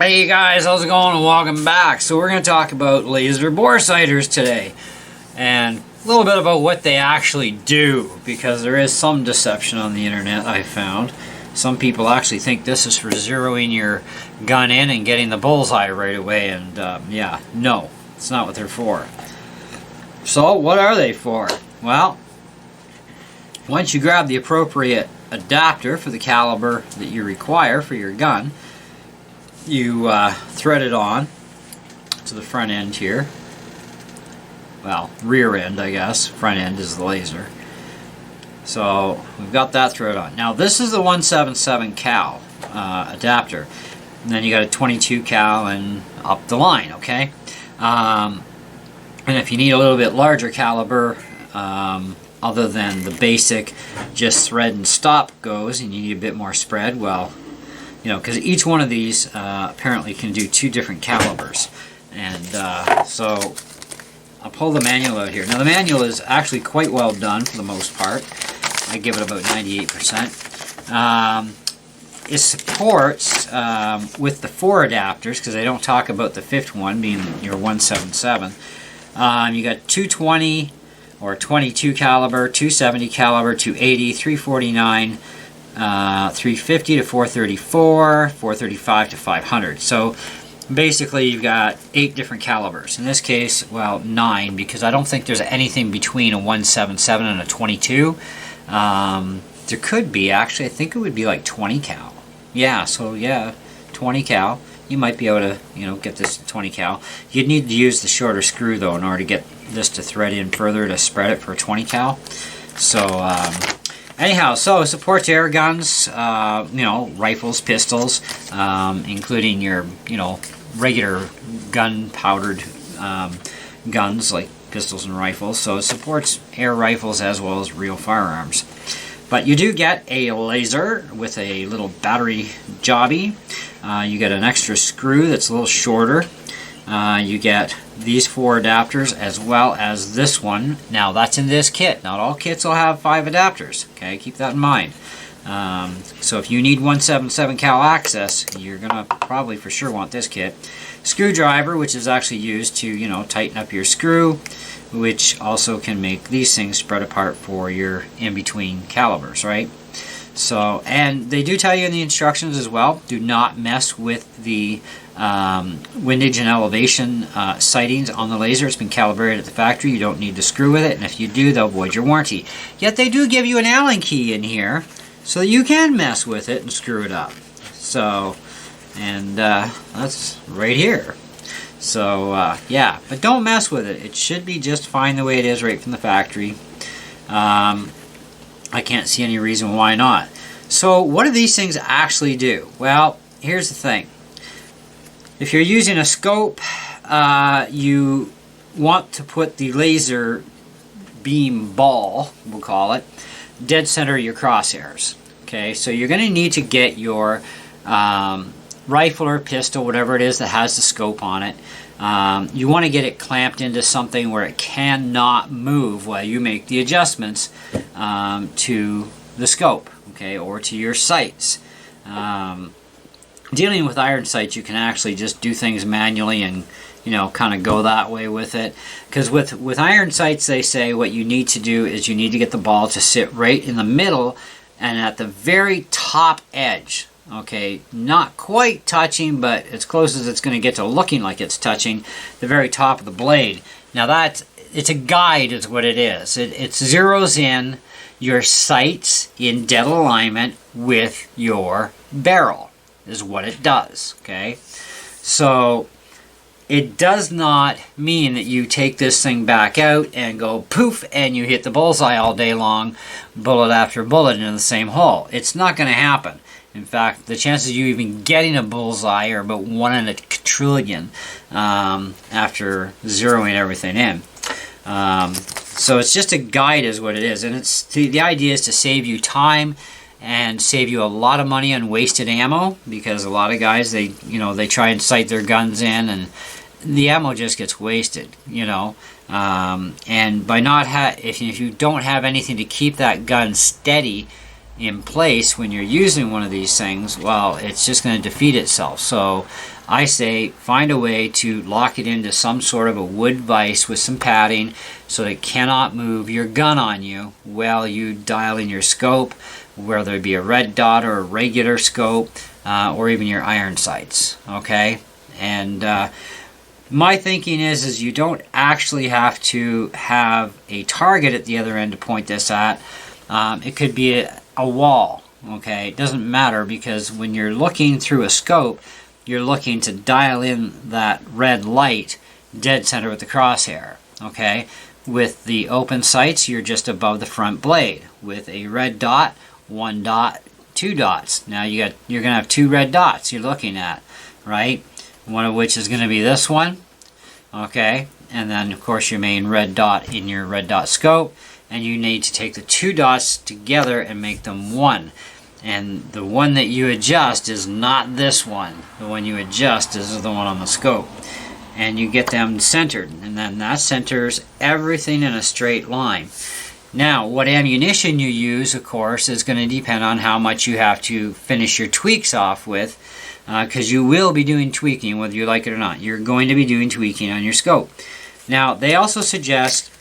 Hey guys, how's it going? Welcome back. So we're going to talk about laser bore sighters today, and a little bit about what they actually do, because there is some deception on the internet. I found some people actually think this is for zeroing your gun in and getting the bullseye right away, and yeah, no, it's not what they're for. So what are they for? Well, once you grab the appropriate adapter for the caliber that you require for your gun, you thread it on to the front end here. Well, rear end, I guess. Front end is the laser. So we've got that thread on. Now this is the 177 cal adapter. And then you got a 22 cal and up the line, okay? And if you need a little bit larger caliber, other than the basic just thread and stop goes, and you need a bit more spread, well, you know, because each one of these apparently can do 2 different calibers. And so I'll pull the manual out here. Now the manual is actually quite well done for the most part. I give it about 98%. It supports with the 4 adapters, because they don't talk about the 5th one being your 177. You got 220 or 22 caliber, 270 caliber, 280, 349, 350 to 434, 435 to 500. So basically you've got 8 different calibers. In this case, well, 9, because I don't think there's anything between a 177 and a 22. There could be, actually. I think it would be like 20 cal. Yeah, so yeah, 20 cal. You might be able to, you know, get this 20 cal. You'd need to use the shorter screw though in order to get this to thread in further to spread it for a 20 cal. So anyhow, so it supports air guns, you know, rifles, pistols, including your, you know, regular gun-powdered guns like pistols and rifles. So it supports air rifles as well as real firearms. But you do get a laser with a little battery jobby. You get an extra screw that's a little shorter. You get these 4 adapters as well as this one. Now that's in this kit. Not all kits will have 5 adapters. Okay, keep that in mind. So if you need 177 cal access, you're gonna probably for sure want this kit. Screwdriver, which is actually used to, you know, tighten up your screw, which also can make these things spread apart for your in-between calibers, right? So, and they do tell you in the instructions as well, do not mess with the windage and elevation sightings on the laser. It's been calibrated at the factory. You don't need to screw with it, and if you do, they'll void your warranty. Yet they do give you an Allen key in here, so you can mess with it and screw it up. So, and that's right here. So, yeah, but don't mess with it. It should be just fine the way it is right from the factory. I can't see any reason why not. So what do these things actually do? Well, here's the thing. If you're using a scope, you want to put the laser beam ball, we'll call it, dead center of your crosshairs. Okay, so you're going to need to get your rifle or pistol, whatever it is that has the scope on it. You want to get it clamped into something where it cannot move while you make the adjustments to the scope, okay, or to your sights. Dealing with iron sights, you can actually just do things manually and, you know, kind of go that way with it. Because with iron sights, they say what you need to do is you need to get the ball to sit right in the middle and at the very top edge. Okay, not quite touching, but as close as it's going to get to looking like it's touching the very top of the blade. Now it's a guide is what it is. It zeroes in your sights in dead alignment with your barrel is what it does, okay? So it does not mean that you take this thing back out and go poof and you hit the bullseye all day long, bullet after bullet into the same hole. It's not going to happen. In fact, the chances of you even getting a bullseye are about 1 in a trillion after zeroing everything in. So it's just a guide is what it is. And it's the idea is to save you time and save you a lot of money on wasted ammo, because a lot of guys, they try and sight their guns in and the ammo just gets wasted, you know. And by not if you don't have anything to keep that gun steady in place when you're using one of these things, well, it's just going to defeat itself. So I say find a way to lock it into some sort of a wood vise with some padding so it cannot move your gun on you while you dial in your scope, whether it be a red dot or a regular scope, or even your iron sights. Okay, and my thinking is you don't actually have to have a target at the other end to point this at. It could be a wall. Okay, it doesn't matter, because when you're looking through a scope, you're looking to dial in that red light dead center with the crosshair. Okay, with the open sights, you're just above the front blade. With a red dot, 1 dot, 2 dots. Now you're gonna have 2 red dots you're looking at, right? One of which is going to be this one. Okay, and then of course your main red dot in your red dot scope, and you need to take the 2 dots together and make them one. And the one that you adjust is not this one. The one you adjust is the one on the scope. And you get them centered, and then that centers everything in a straight line. Now, what ammunition you use, of course, is going to depend on how much you have to finish your tweaks off with, because you will be doing tweaking whether you like it or not. You're going to be doing tweaking on your scope. Now, they also suggest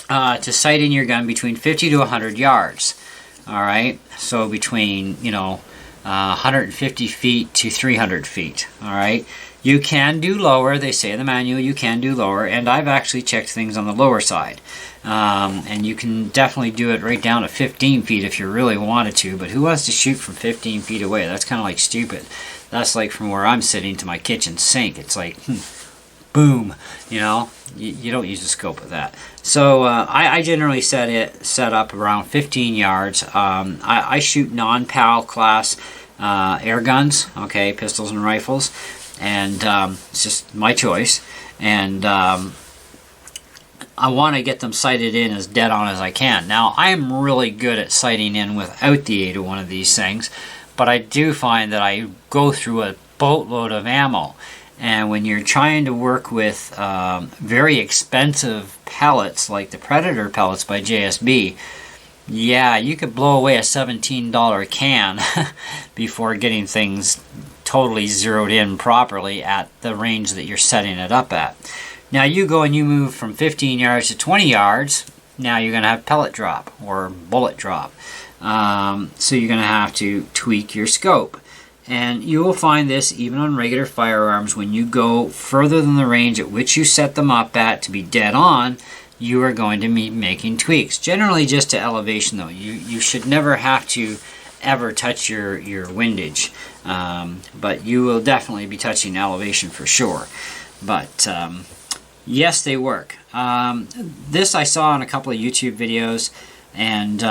to sight in your gun between 50 to 100 yards. All right, so between 150 feet to 300 feet. All right, you can do lower. They say in the manual you can do lower, and I've actually checked things on the lower side. And you can definitely do it right down to 15 feet if you really wanted to, but who wants to shoot from 15 feet away? That's kind of like stupid. That's like from where I'm sitting to my kitchen sink. It's like, boom, you don't use a scope with that. So I generally set up around 15 yards. I shoot non-PAL class air guns, okay, pistols and rifles, and it's just my choice. And I want to get them sighted in as dead on as I can. Now, I am really good at sighting in without the aid of one of these things, but I do find that I go through a boatload of ammo. And when you're trying to work with very expensive pellets like the Predator pellets by JSB, yeah, you could blow away a $17 can before getting things totally zeroed in properly at the range that you're setting it up at. Now you go and you move from 15 yards to 20 yards, now you're going to have pellet drop or bullet drop. So you're going to have to tweak your scope. And you will find this even on regular firearms. When you go further than the range at which you set them up at to be dead on, you are going to be making tweaks. Generally just to elevation though. You should never have to ever touch your windage. But you will definitely be touching elevation for sure. But yes, they work. This I saw in a couple of YouTube videos, and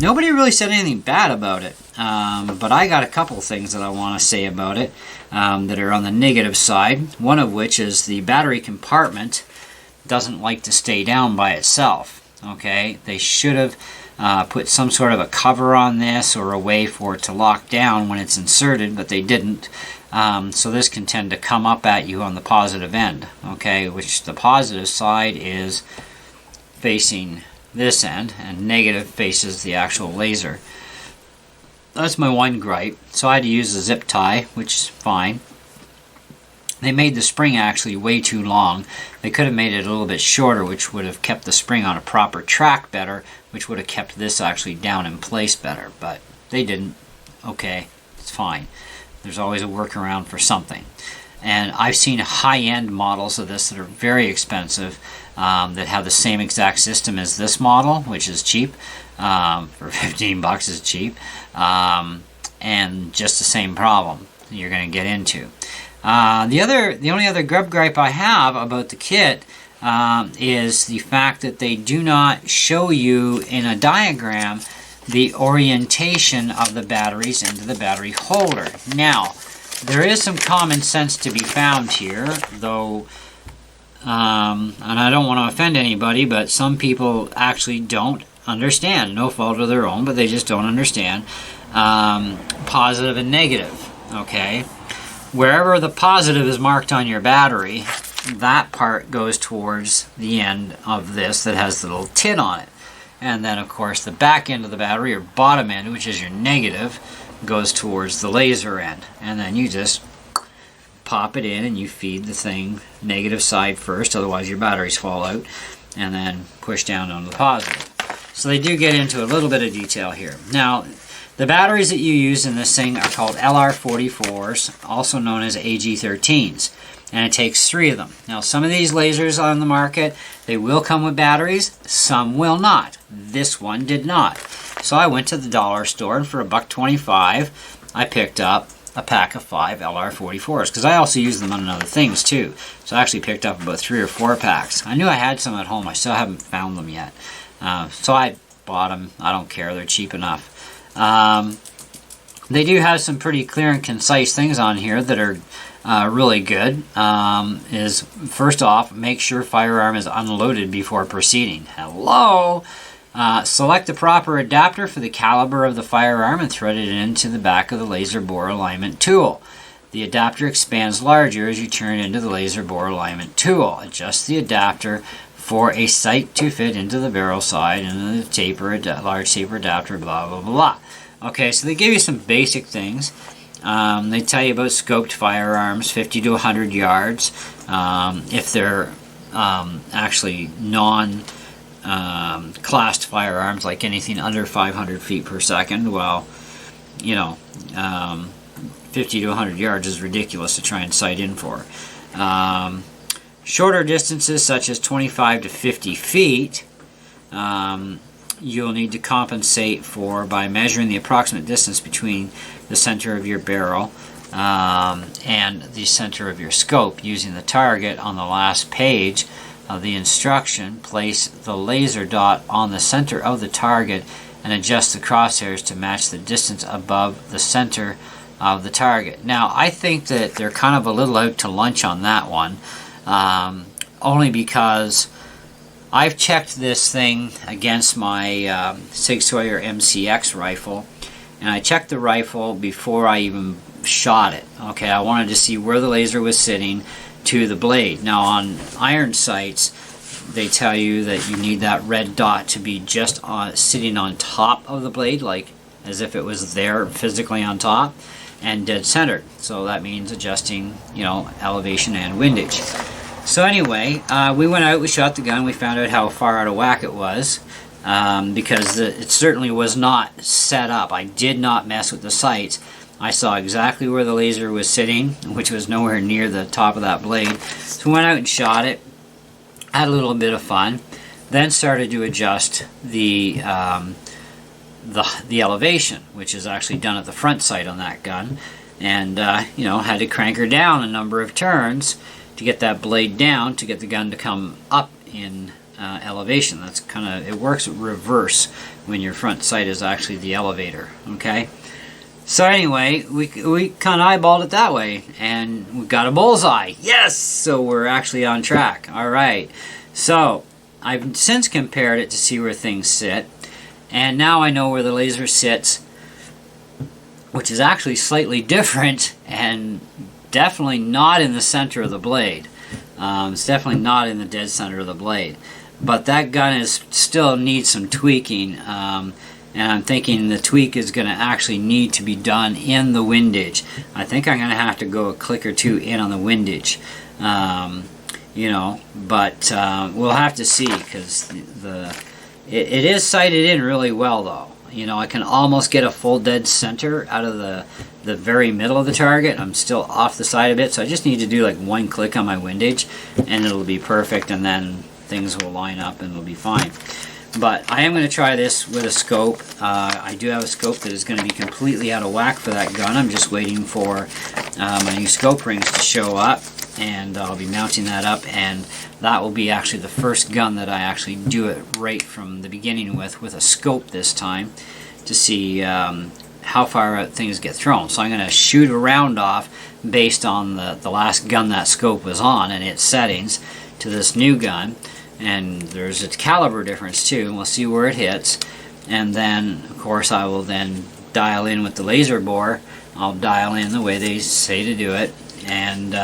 nobody really said anything bad about it. But I got a couple things that I want to say about it that are on the negative side. One of which is the battery compartment doesn't like to stay down by itself. Okay, they should have put some sort of a cover on this or a way for it to lock down when it's inserted, but they didn't. So this can tend to come up at you on the positive end, okay, which the positive side is facing this end and negative faces the actual laser. That's my one gripe. So I had to use a zip tie, which is fine. They made the spring actually way too long. They could have made it a little bit shorter, which would have kept the spring on a proper track better, which would have kept this actually down in place better, but they didn't. Okay, it's fine. There's always a workaround for something. And I've seen high-end models of this that are very expensive that have the same exact system as this model, which is cheap. For 15 bucks is cheap. And just the same problem you're going to get into. The only other gripe I have about the kit is the fact that they do not show you in a diagram the orientation of the batteries into the battery holder. Now, there is some common sense to be found here, though, and I don't want to offend anybody, but some people actually don't understand. No fault of their own, but they just don't understand positive and negative, okay? Wherever the positive is marked on your battery, that part goes towards the end of this that has the little tit on it. and then of course the back end of the battery, or bottom end, which is your negative, goes towards the laser end. And then you just pop it in and you feed the thing negative side first, otherwise your batteries fall out, and then push down on the positive. So they do get into a little bit of detail here. Now, the batteries that you use in this thing are called LR44s, also known as AG13s, and it takes 3 of them. Now, some of these lasers on the market, they will come with batteries, some will not. This one did not. So I went to the dollar store, and for $1.25, I picked up a pack of 5 LR44s, because I also use them on other things too. So I actually picked up about 3 or 4 packs. I knew I had some at home, I still haven't found them yet. So I bought them, I don't care, they're cheap enough. They do have some pretty clear and concise things on here that are really good. Is first off, make sure firearm is unloaded before proceeding. Hello! Select the proper adapter for the caliber of the firearm and thread it into the back of the laser bore alignment tool. The adapter expands larger as you turn into the laser bore alignment tool. Adjust the adapter for a sight to fit into the barrel side and the taper, large taper adapter, blah, blah, blah. Okay, so they give you some basic things. They tell you about scoped firearms, 50 to 100 yards. If they're actually non-classed firearms, like anything under 500 feet per second, well, you know, 50 to 100 yards is ridiculous to try and sight in for. Shorter distances, such as 25 to 50 feet, you'll need to compensate for by measuring the approximate distance between the center of your barrel and the center of your scope. Using the target on the last page of the instruction, place the laser dot on the center of the target and adjust the crosshairs to match the distance above the center of the target. Now, I think that they're kind of a little out to lunch on that one, only because I've checked this thing against my Sig Sauer MCX rifle, and I checked the rifle before I even shot it. Okay, I wanted to see where the laser was sitting to the blade. Now, on iron sights, they tell you that you need that red dot to be just sitting on top of the blade, like as if it was there physically on top, and dead centered. So that means adjusting, you know, elevation and windage. So anyway, we went out, we shot the gun, we found out how far out of whack it was, because it certainly was not set up. I did not mess with the sights. I saw exactly where the laser was sitting, which was nowhere near the top of that blade. So we went out and shot it, had a little bit of fun, then started to adjust the elevation, which is actually done at the front sight on that gun, and you know, had to crank her down a number of turns to get that blade down to get the gun to come up in elevation. That's kind of, it works reverse when your front sight is actually the elevator. Okay, so anyway, we kind of eyeballed it that way, and we got a bullseye. Yes, so we're actually on track. All right, so I've since compared it to see where things sit, and now I know where the laser sits, which is actually slightly different and definitely not in the center of the blade. It's definitely not in the dead center of the blade. But that gun still needs some tweaking, and I'm thinking the tweak is going to actually need to be done in the windage. I think I'm going to have to go a click or two in on the windage, you know, but we'll have to see, because it is sighted in really well though. You know, I can almost get a full dead center out of the very middle of the target. I'm still off the side of it, so I just need to do like one click on my windage and it'll be perfect, and then things will line up and it'll be fine. But I am going to try this with a scope. I do have a scope that is going to be completely out of whack for that gun. I'm just waiting for my new scope rings to show up, and I'll be mounting that up, and that will be actually the first gun that I actually do it right from the beginning with a scope this time, to see how far out things get thrown. So I'm going to shoot a round off based on the last gun that scope was on and its settings to this new gun, and there's a caliber difference too, and we'll see where it hits. And then of course I will then dial in with the laser bore. I'll dial in the way they say to do it, and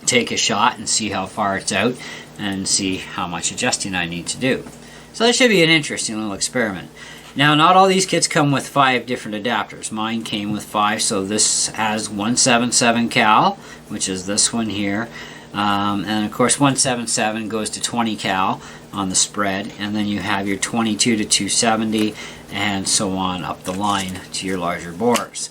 take a shot and see how far it's out, and see how much adjusting I need to do. So that should be an interesting little experiment. Now, not all these kits come with 5 different adapters. Mine came with 5, so this has 177 cal, which is this one here. And of course 177 goes to 20 cal on the spread, and then you have your 22 to 270 and so on up the line to your larger bores.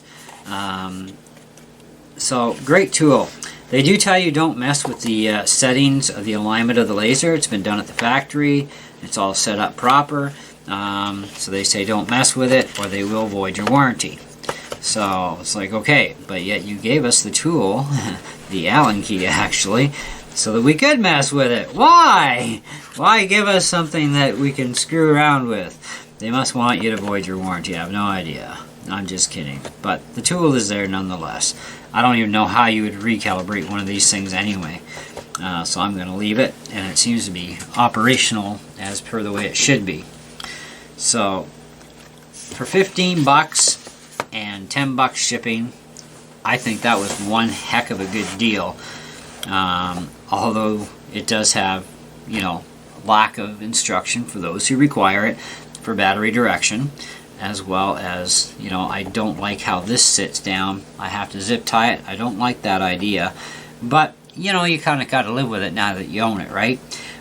So great tool. They do tell you don't mess with the settings of the alignment of the laser. It's been done at the factory. It's all set up proper. So they say don't mess with it or they will void your warranty. So it's like, okay, but yet you gave us the tool, the Allen key actually, so that we could mess with it. Why? Why give us something that we can screw around with? They must want you to void your warranty. I have no idea. I'm just kidding. But the tool is there nonetheless. I don't even know how you would recalibrate one of these things anyway. So I'm going to leave it, and it seems to be operational as per the way it should be. So for 15 bucks and 10 bucks shipping, I think that was one heck of a good deal. Although it does have, you know, lack of instruction for those who require it for battery direction, as well as, you know, I don't like how this sits down. I have to zip tie it. I don't like that idea, but you know, you kind of got to live with it now that you own it, right?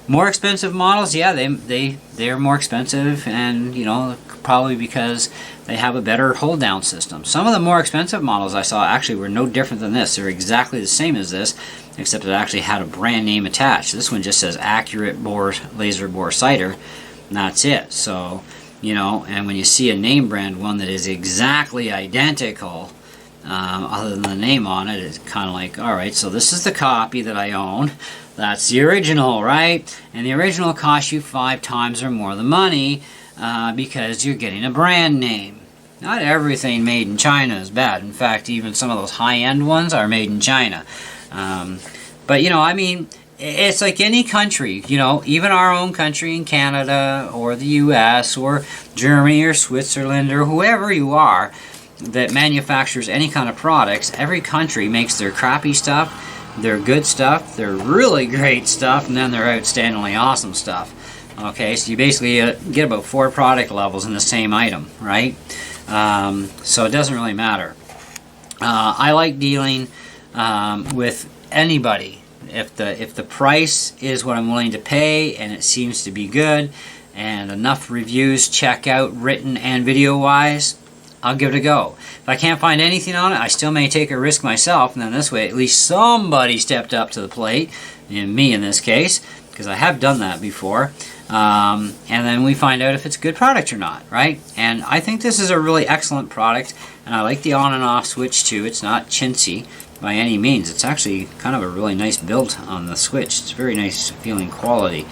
More expensive models, yeah, they're more expensive, and you know, probably because they have a better hold down system. Some of the more expensive models I saw actually were no different than this. They're exactly the same as this, except it actually had a brand name attached. This one just says accurate bore laser bore sighter, and that's it. So, you know, and when you see a name brand one that is exactly identical, other than the name on it, it's kind of like, all right, so this is the copy that I own. That's the original, right? And the original costs you 5 times or more the money because you're getting a brand name. Not everything made in China is bad. In fact, even some of those high-end ones are made in China. But, you know, I mean, it's like any country, you know, even our own country in Canada or the US or Germany or Switzerland or whoever you are that manufactures any kind of products, every country makes their crappy stuff, their good stuff, their really great stuff, and then their outstandingly awesome stuff. Okay, so you basically get about 4 product levels in the same item, right? So it doesn't really matter. I like dealing with anybody. If the price is what I'm willing to pay and it seems to be good and enough reviews check out written and video wise, I'll give it a go. If I can't find anything on it, I still may take a risk myself, and then this way at least somebody stepped up to the plate, and me in this case, because I have done that before, and then we find out if it's a good product or not, right? And I think this is a really excellent product, and I like the on and off switch too. It's not chintzy by any means. It's actually kind of a really nice build on the switch. It's very nice feeling quality.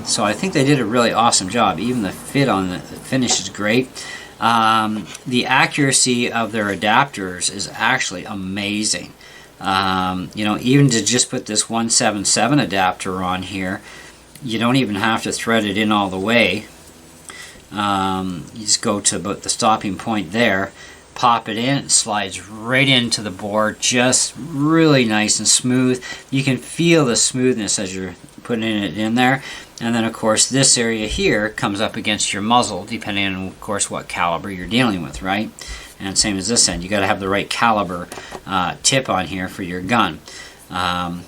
So I think they did a really awesome job. Even the fit on the finish is great. The accuracy of their adapters is actually amazing. You know, even to just put this 177 adapter on here, you don't even have to thread it in all the way. You just go to about the stopping point there, pop it in, it slides right into the board, just really nice and smooth. You can feel the smoothness as you're putting it in there. And then of course this area here comes up against your muzzle, depending on of course what caliber you're dealing with, right? And same as this end, you got to have the right caliber tip on here for your gun. And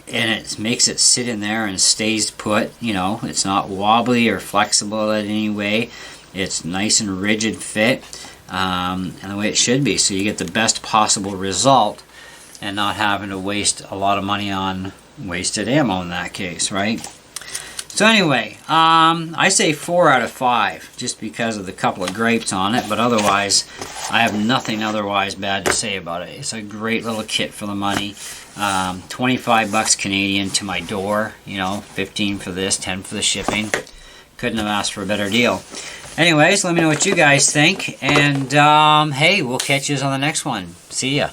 it makes it sit in there and stays put, you know, it's not wobbly or flexible in any way. It's nice and rigid fit, and the way it should be, so you get the best possible result and not having to waste a lot of money on wasted ammo in that case, right? So anyway, I say 4 out of 5 just because of the couple of gripes on it, but otherwise I have nothing otherwise bad to say about it. It's a great little kit for the money. 25 bucks Canadian to my door, you know, 15 for this, 10 for the shipping. Couldn't have asked for a better deal. Anyways, let me know what you guys think, and hey, we'll catch you on the next one. See ya.